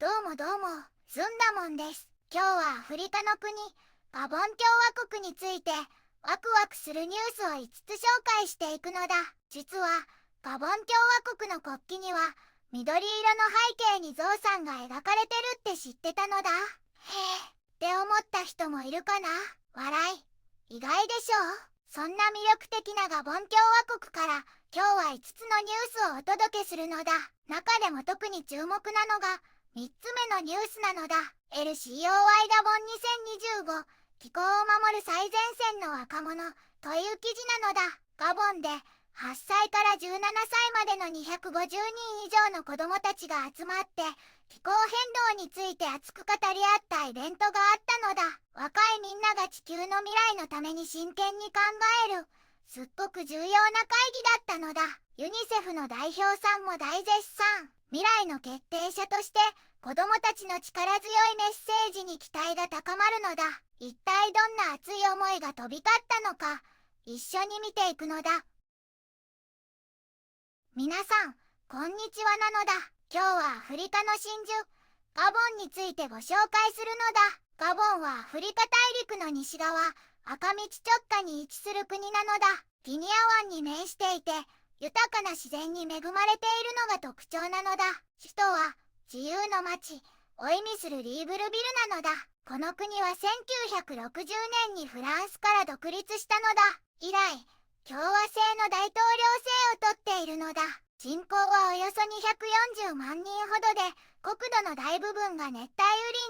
どうもどうも、ずんだもんです。今日はアフリカの国、ガボン共和国について、ワクワクするニュースを5つ紹介していくのだ。実は、ガボン共和国の国旗には、緑色の背景にゾウさんが描かれてるって知ってたのだ。へえ、って思った人もいるかな。笑い。意外でしょう。そんな魅力的なガボン共和国から、今日は5つのニュースをお届けするのだ。中でも特に注目なのが、3つ目のニュースなのだ。LCOY ガボン2025気候を守る最前線の若者という記事なのだ。ガボンで8歳から17歳までの250人以上の子どもたちが集まって気候変動について熱く語り合ったイベントがあったのだ。若いみんなが地球の未来のために真剣に考えるすっごく重要な会議だったのだ。ユニセフの代表さんも大絶賛。未来の決定者として子どもたちの力強いメッセージに期待が高まるのだ。一体どんな熱い思いが飛び交ったのか一緒に見ていくのだ。皆さんこんにちはなのだ。今日はアフリカの真珠ガボンについてご紹介するのだ。ガボンはアフリカ大陸の西側赤道直下に位置する国なのだ。ギニア湾に面していて豊かな自然に恵まれているのが特徴なのだ。首都は自由の街を意味するリーブルビルなのだ。この国は1960年にフランスから独立したのだ。以来共和制の大統領制をとっているのだ。人口はおよそ240万人ほどで国土の大部分が熱帯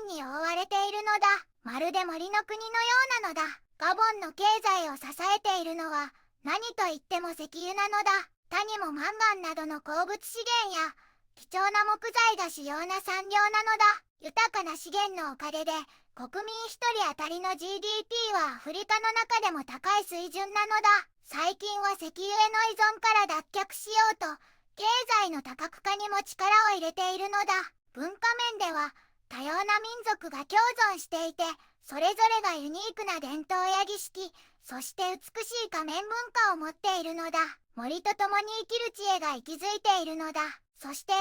雨林に覆われているのだ。まるで森の国のようなのだ。ガボンの経済を支えているのは何といっても石油なのだ。他にもマンガンなどの鉱物資源や貴重な木材が主要な産業なのだ。豊かな資源のおかげで国民1人当たりの GDP はアフリカの中でも高い水準なのだ。最近は石油への依存から脱却しようと経済の多角化にも力を入れているのだ。文化面では多様な民族が共存していてそれぞれがユニークな伝統や儀式そして美しい仮面文化を持っているのだ。森と共に生きる知恵が息づいているのだ。そして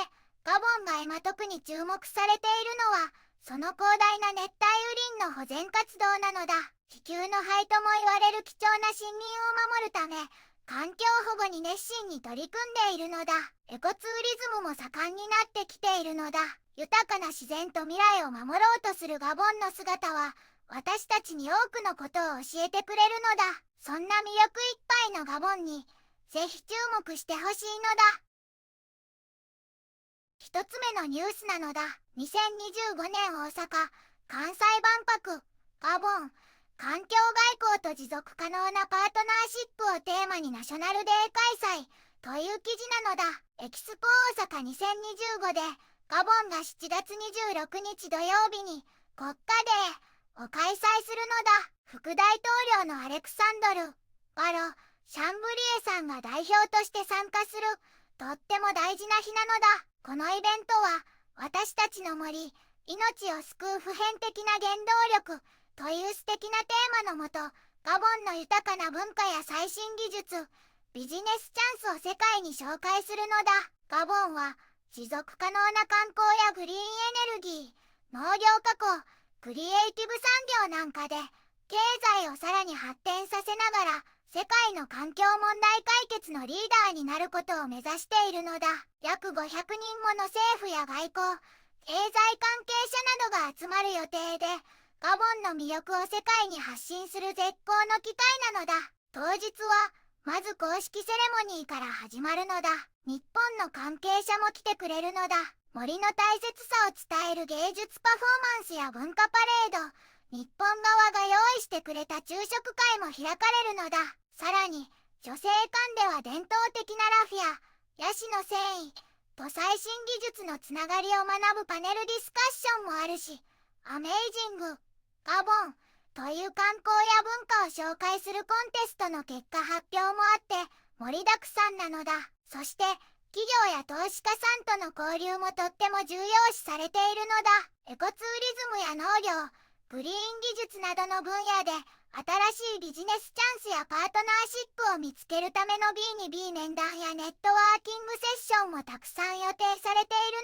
ガボンが今特に注目されているのはその広大な熱帯雨林の保全活動なのだ。地球の肺とも言われる貴重な森林を守るため環境保護に熱心に取り組んでいるのだ。エコツーリズムも盛んになってきているのだ。豊かな自然と未来を守ろうとするガボンの姿は私たちに多くのことを教えてくれるのだ。そんな魅力いっぱいのガボンにぜひ注目してほしいのだ。一つ目のニュースなのだ。2025年大阪・関西万博ガボン環境外交と持続可能なパートナーシップをテーマにナショナルデー開催という記事なのだ。エキスポ大阪2025でガボンが7月26日土曜日に国家デーを開催するのだ。副大統領のアレクサンドル・バロ・シャンブリエさんが代表として参加するとっても大事な日なのだ。このイベントは私たちの森、命を救う普遍的な原動力という素敵なテーマのもとガボンの豊かな文化や最新技術、ビジネスチャンスを世界に紹介するのだ。ガボンは持続可能な観光やグリーンエネルギー、農業加工、クリエイティブ産業なんかで経済をさらに発展させながら世界の環境問題解決のリーダーになることを目指しているのだ。約500人もの政府や外交、経済関係者などが集まる予定で、ガボンの魅力を世界に発信する絶好の機会なのだ。当日は、まず公式セレモニーから始まるのだ。日本の関係者も来てくれるのだ。森の大切さを伝える芸術パフォーマンスや文化パレード、日本側が用意してくれた昼食会も開かれるのだ。さらに女性間では伝統的なラフィア、ヤシの繊維と最新技術のつながりを学ぶパネルディスカッションもあるし、アメイジングガボンという観光や文化を紹介するコンテストの結果発表もあって盛りだくさんなのだ。そして企業や投資家さんとの交流もとっても重要視されているのだ。エコツーリズムや農業、グリーン技術などの分野で新しいビジネスチャンスやパートナーシップを見つけるための B2B 面談やネットワーキングセッションもたくさん予定されている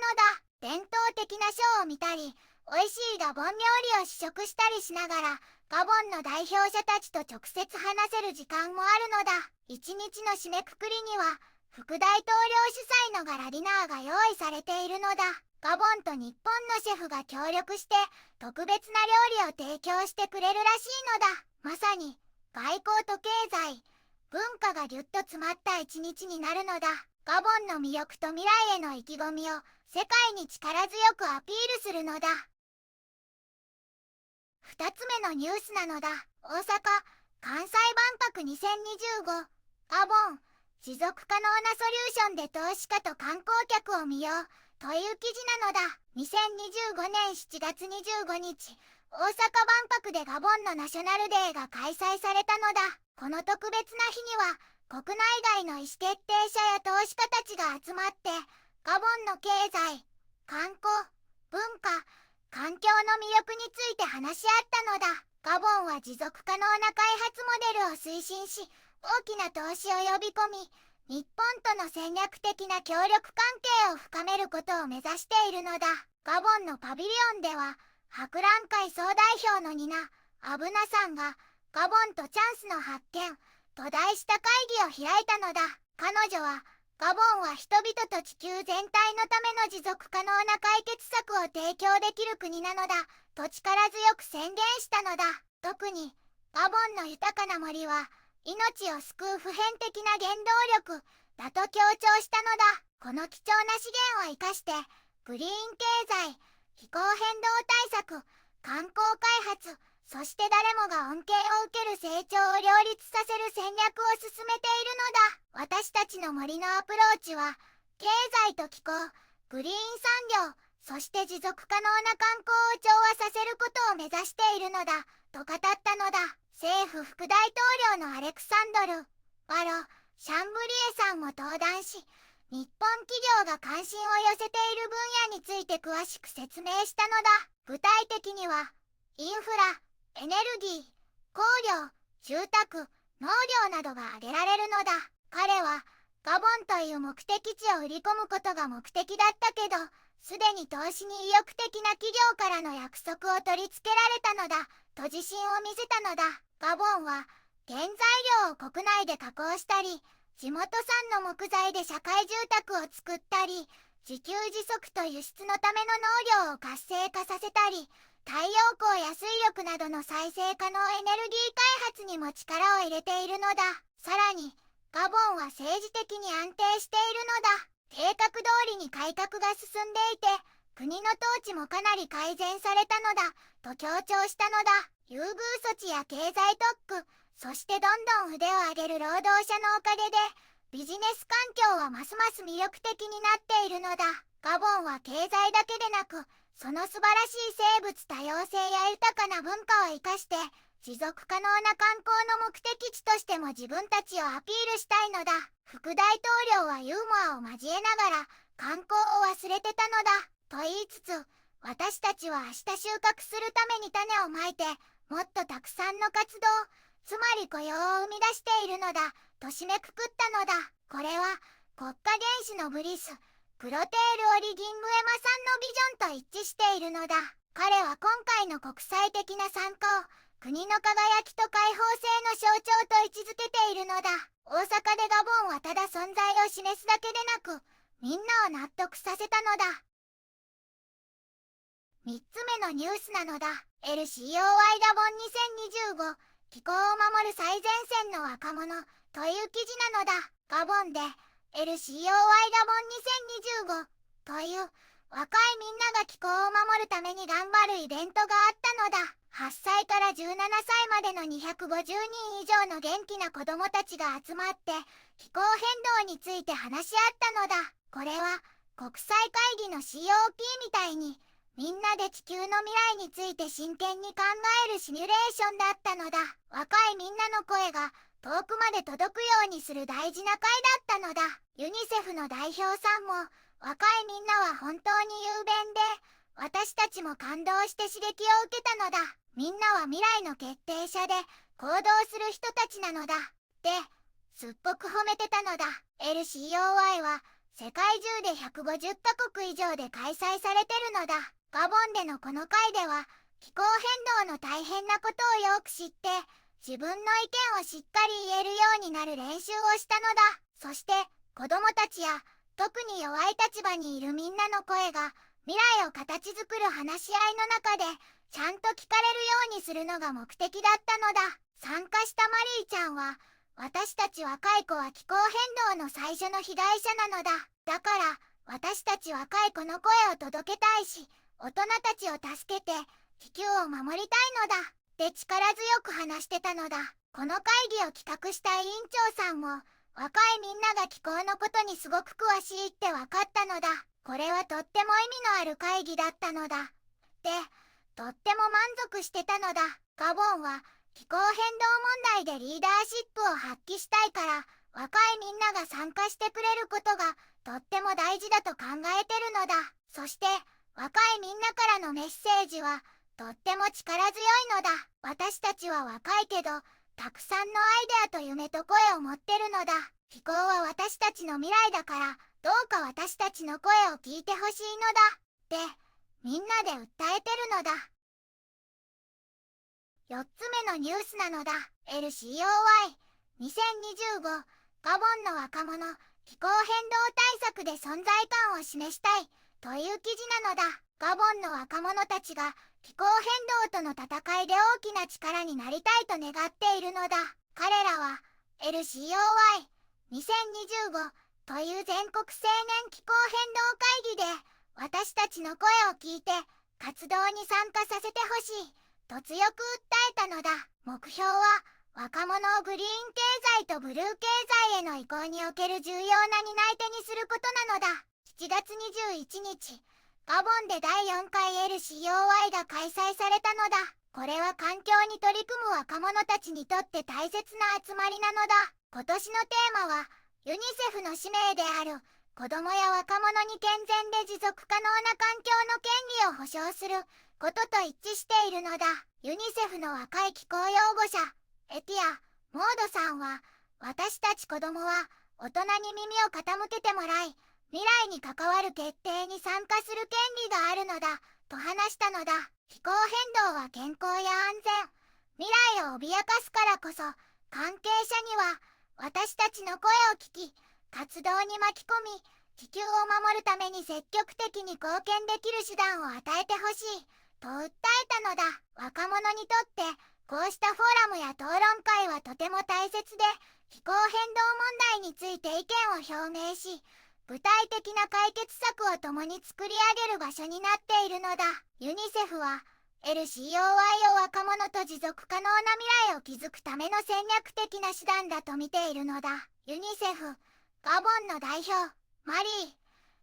のだ。伝統的なショーを見たり、美味しいガボン料理を試食したりしながら、ガボンの代表者たちと直接話せる時間もあるのだ。一日の締めくくりには、副大統領主催のガラディナーが用意されているのだ。ガボンと日本のシェフが協力して特別な料理を提供してくれるらしいのだ。まさに外交と経済、文化がぎゅっと詰まった一日になるのだ。ガボンの魅力と未来への意気込みを世界に力強くアピールするのだ。2つ目のニュースなのだ。大阪・関西万博2025ガボン持続可能なソリューションで投資家と観光客を見ようという記事なのだ。2025年7月25日、大阪万博でガボンのナショナルデーが開催されたのだ。この特別な日には、国内外の意思決定者や投資家たちが集まって、ガボンの経済、観光、文化、環境の魅力について話し合ったのだ。ガボンは持続可能な開発モデルを推進し、大きな投資を呼び込み、日本との戦略的な協力関係を深めることを目指しているのだ。ガボンのパビリオンでは、博覧会総代表のニナ・アブナさんが、ガボンとチャンスの発見と題した会議を開いたのだ。彼女は、ガボンは人々と地球全体のための持続可能な解決策を提供できる国なのだ、と力強く宣言したのだ。特に、ガボンの豊かな森は、命を救う普遍的な原動力だと強調したのだ。この貴重な資源を生かして、グリーン経済、気候変動対策、観光開発、そして誰もが恩恵を受ける成長を両立させる戦略を進めているのだ。私たちの森のアプローチは、経済と気候、グリーン産業、そして持続可能な観光を調和させることを目指しているのだ、と語ったのだ。政府副大統領のアレクサンドル・バロ・シャンブリエさんも登壇し、日本企業が関心を寄せている分野について詳しく説明したのだ。具体的には、インフラ、エネルギー、工業、住宅、農業などが挙げられるのだ。彼は、ガボンという目的地を売り込むことが目的だったけど、すでに投資に意欲的な企業からの約束を取り付けられたのだ、と自信を見せたのだ。ガボンは、原材料を国内で加工したり、地元産の木材で社会住宅を作ったり、自給自足と輸出のための農業を活性化させたり、太陽光や水力などの再生可能エネルギー開発にも力を入れているのだ。さらに、ガボンは政治的に安定しているのだ。計画通りに改革が進んでいて、国の統治もかなり改善されたのだ、と強調したのだ。優遇措置や経済特区、そしてどんどん腕を上げる労働者のおかげで、ビジネス環境はますます魅力的になっているのだ。ガボンは経済だけでなく、その素晴らしい生物多様性や豊かな文化を生かして、持続可能な観光の目的地としても自分たちをアピールしたいのだ。副大統領はユーモアを交えながら、観光を忘れてたのだ、と言いつつ、私たちは明日収穫するために種をまいて、もっとたくさんの活動、つまり雇用を生み出しているのだ、と締めくくったのだ。これは、国家元首のブリス・クロテール・オリギングエマさんのビジョンと一致しているのだ。彼は今回の国際的な参加を、国の輝きと開放性の象徴と位置づけているのだ。大阪でガボンはただ存在を示すだけでなく、みんなを納得させたのだ。3つ目のニュースなのだ。LCOY ガボン2025気候を守る最前線の若者という記事なのだ。ガボンで LCOY ガボン2025という若いみんなが気候を守るために頑張るイベントがあったのだ。8歳から17歳までの250人以上の元気な子供たちが集まって気候変動について話し合ったのだ。これは国際会議の COP みたいにみんなで地球の未来について真剣に考えるシミュレーションだったのだ。若いみんなの声が遠くまで届くようにする大事な会だったのだ。ユニセフの代表さんも若いみんなは本当に雄弁で私たちも感動して刺激を受けたのだ。みんなは未来の決定者で行動する人たちなのだってすっごく褒めてたのだ。LCOY は世界中で150カ国以上で開催されてるのだ。ガボンでのこの会では、気候変動の大変なことをよく知って、自分の意見をしっかり言えるようになる練習をしたのだ。そして、子供たちや、特に弱い立場にいるみんなの声が、未来を形作る話し合いの中で、ちゃんと聞かれるようにするのが目的だったのだ。参加したマリーちゃんは、私たち若い子は気候変動の最初の被害者なのだ。だから、私たち若い子の声を届けたいし、大人たちを助けて、地球を守りたいのだ。って力強く話してたのだ。この会議を企画した委員長さんも、若いみんなが気候のことにすごく詳しいって分かったのだ。これはとっても意味のある会議だったのだ。で、とっても満足してたのだ。ガボンは気候変動問題でリーダーシップを発揮したいから、若いみんなが参加してくれることがとっても大事だと考えてるのだ。そして、若いみんなからのメッセージはとっても力強いのだ。私たちは若いけど、たくさんのアイデアと夢と声を持ってるのだ。気候は私たちの未来だから、どうか私たちの声を聞いてほしいのだ。って、みんなで訴えてるのだ。4つ目のニュースなのだ。LCOY2025 ガボンの若者気候変動対策で存在感を示したいという記事なのだ。ガボンの若者たちが気候変動との戦いで大きな力になりたいと願っているのだ。彼らは LCOY2025 という全国青年気候変動会議で私たちの声を聞いて活動に参加させてほしいと強く訴えたのだ。目標は若者をグリーン経済とブルー経済への移行における重要な担い手にすることなのだ。7月21日、ガボンで第4回 LCOY が開催されたのだ。これは環境に取り組む若者たちにとって大切な集まりなのだ。今年のテーマは、ユニセフの使命である子どもや若者に健全で持続可能な環境の権利を保障することと一致しているのだ。ユニセフの若い気候擁護者、エティア・モードさんは、私たち子どもは大人に耳を傾けてもらい、未来に関わる決定に参加する権利があるのだ、と話したのだ。気候変動は健康や安全、未来を脅かすからこそ、関係者には、私たちの声を聞き、活動に巻き込み、地球を守るために積極的に貢献できる手段を与えてほしい、と訴えたのだ。若者にとって、こうしたフォーラムや討論会はとても大切で、気候変動問題について意見を表明し、具体的な解決策を共に作り上げる場所になっているのだ。ユニセフは、LCOY を若者と持続可能な未来を築くための戦略的な手段だと見ているのだ。ユニセフ、ガボンの代表、マリー・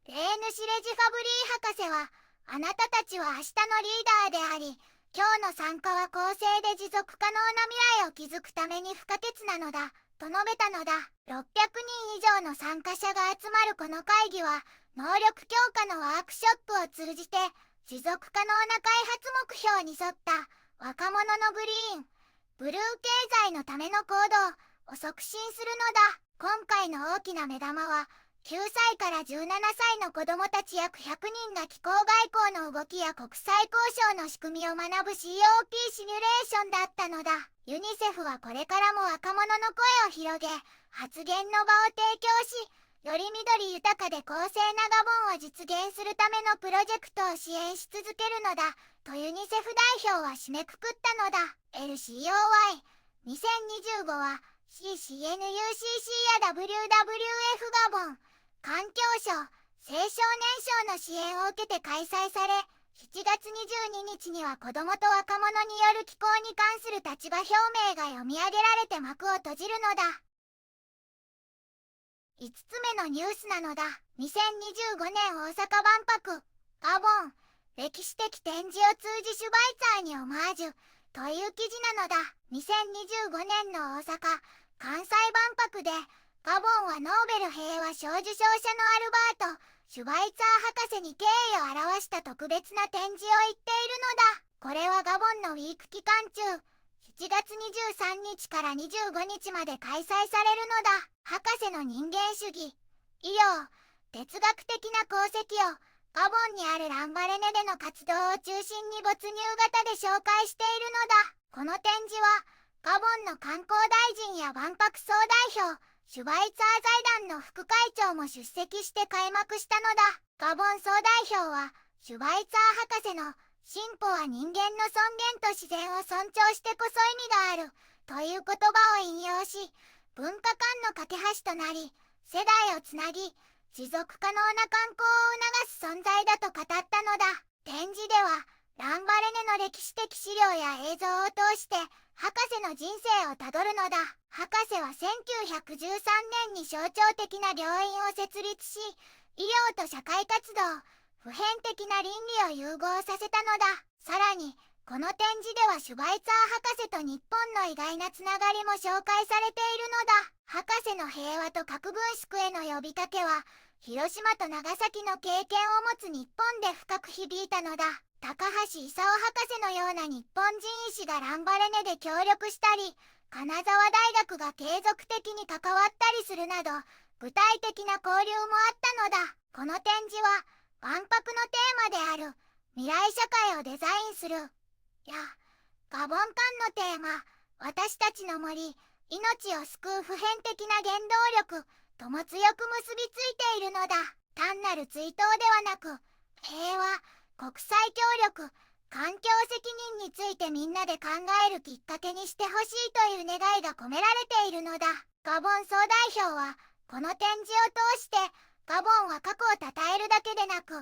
レーヌシレジ・ファブリー博士は、あなたたちは明日のリーダーであり、今日の参加は公正で持続可能な未来を築くために不可欠なのだ、と述べたのだ。600人以上の参加者が集まるこの会議は、能力強化のワークショップを通じて、持続可能な開発目標に沿った若者のグリーン、ブルー経済のための行動を促進するのだ。今回の大きな目玉は、9歳から17歳の子どもたち約100人が気候外交の動きや国際交渉の仕組みを学ぶ COP シミュレーションだったのだ。ユニセフはこれからも若者の声を広げ、発言の場を提供し、より緑豊かで公正なガボンを実現するためのプロジェクトを支援し続けるのだ、とユニセフ代表は締めくくったのだ。LCOY2025 は CCNUCC や WWF ガボン、環境省、青少年省の支援を受けて開催され、7月22日には子どもと若者による気候に関する立場表明が読み上げられて幕を閉じるのだ。5つ目のニュースなのだ。2025年大阪万博、ガボン、歴史的展示を通じシュバイツァーにオマージュ、という記事なのだ。2025年の大阪・関西万博で、ガボンはノーベル平和賞受賞者のアルバート・シュバイツァー博士に敬意を表した特別な展示を言っているのだ。これはガボンのウィーク期間中、7月23日から25日まで開催されるのだ。博士の人間主義、医療、哲学的な功績をガボンにあるランバレネでの活動を中心に没入型で紹介しているのだ。この展示はガボンの観光大臣や万博総代表シュバイツァー財団の副会長も出席して開幕したのだ。ガボン総代表はシュバイツァー博士の進歩は人間の尊厳と自然を尊重してこそ意味があるという言葉を引用し、文化間の架け橋となり世代をつなぎ持続可能な観光を促す存在だと語ったのだ。展示ではランバレネの歴史的資料や映像を通して博士の人生をたどるのだ。博士は1913年に象徴的な病院を設立し、医療と社会活動、普遍的な倫理を融合させたのだ。さらにこの展示ではシュバイツァー博士と日本の意外なつながりも紹介されているのだ。博士の平和と核軍縮への呼びかけは広島と長崎の経験を持つ日本で深く響いたのだ。高橋勲博士のような日本人医師がランバレネで協力したり、金沢大学が継続的に関わったりするなど具体的な交流もあったのだ。この展示は万博のテーマである未来社会をデザインするやガボン間のテーマ私たちの森、命を救う普遍的な原動力とも強く結びついているのだ。単なる追悼ではなく平和、国際協力、環境責任についてみんなで考えるきっかけにしてほしいという願いが込められているのだ。ガボン総代表はこの展示を通してガボンは過去を称えるだけでなく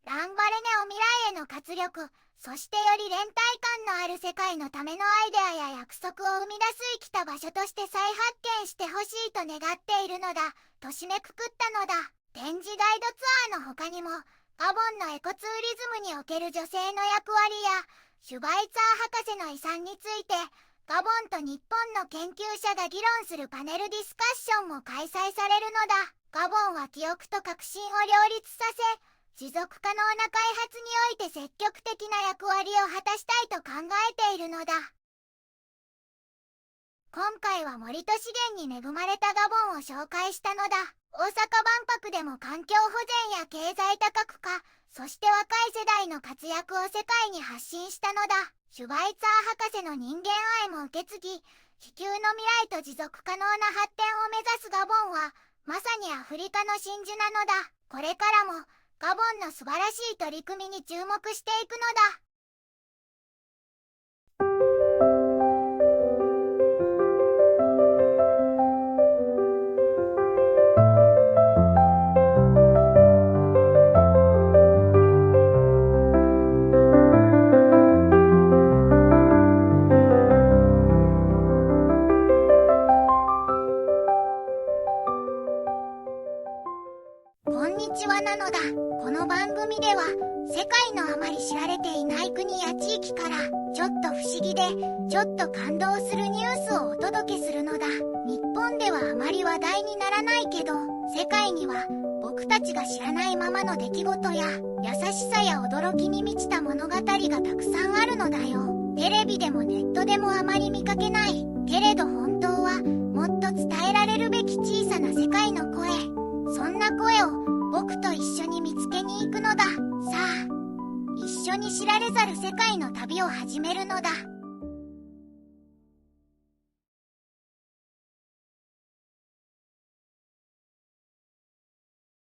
ランバレネを未来への活力、そしてより連帯感のある世界のためのアイデアや約束を生み出す生きた場所として再発見してほしいと願っているのだと締めくくったのだ。展示ガイドツアーの他にもガボンのエコツーリズムにおける女性の役割やシュバイツァー博士の遺産についてガボンと日本の研究者が議論するパネルディスカッションも開催されるのだ。ガボンは記憶と革新を両立させ持続可能な開発において積極的な役割を果たしたいと考えているのだ。今回は森と資源に恵まれたガボンを紹介したのだ。大阪万博でも環境保全や経済多角化、そして若い世代の活躍を世界に発信したのだ。シュバイツァー博士の人間愛も受け継ぎ、地球の未来と持続可能な発展を目指すガボンはまさにアフリカの真珠なのだ。これからもガボンの素晴らしい取り組みに注目していくのだ。こんにちはなのだ。この番組では世界のあまり知られていない国や地域からちょっと不思議でちょっと感動するニュースをお届けするのだ。日本ではあまり話題にならないけど世界には僕たちが知らないままの出来事や優しさや驚きに満ちた物語がたくさんあるのだよ。テレビでもネットでもあまり見かけないけれど本当はもっと伝えられるべき小さな世界の声、そんな声を僕と一緒に見つけに行くのだ。さあ、一緒に知られざる世界の旅を始めるのだ。